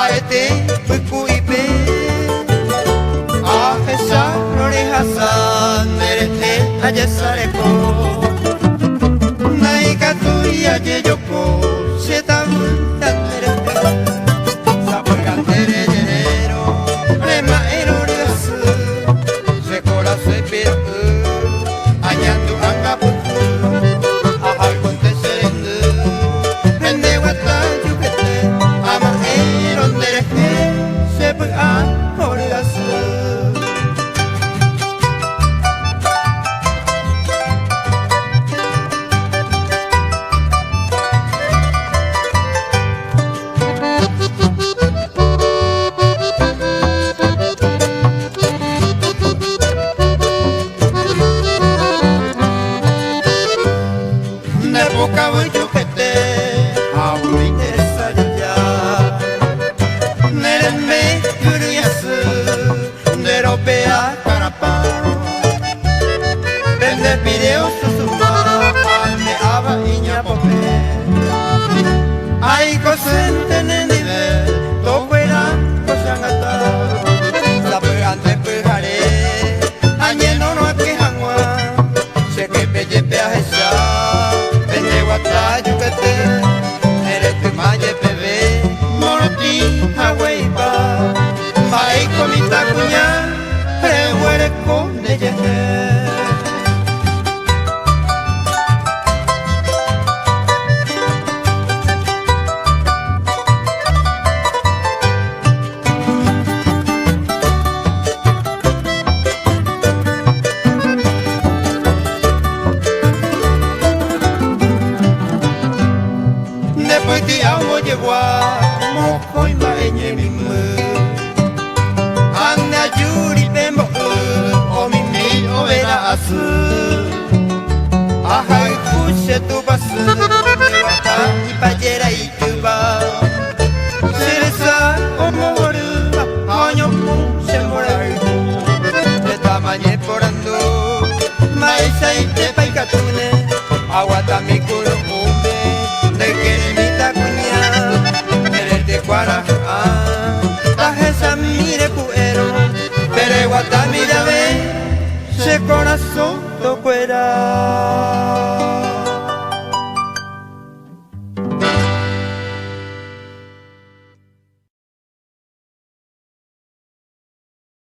aete puku ipe ahesa rorehasa nerete ayesareko naikatu yaye yoko setamun tanerete sapagantere yerero rema eroriasu sekola sepira añandu angapu ahal konte serendu rende wata yukete ama erondereke sepu a oriasu Nepoka wujukete awu interesa ya nereme kuriasu neropea karapa vende video susuma ane aba inya pope ai kosente nenive tokuera kosangata sabe ante pujare añeno no akehangwa sekepe yepe ahesa Yukete, nerete maye bebé, moroti hawaiba, mai komita kunya, prewere con neyete. Después de agua llegó a mojo y maeñe mi mu anda yuri bembo o mi o vera asu ajá y puse tu basu de wata y payera y tuba seresa o moru año mu se morai de tamañe porando maisa y te paikatune aguata mi culo umbe de que Tajesa mire puero, pero guata mira ve, se corazón tocuera.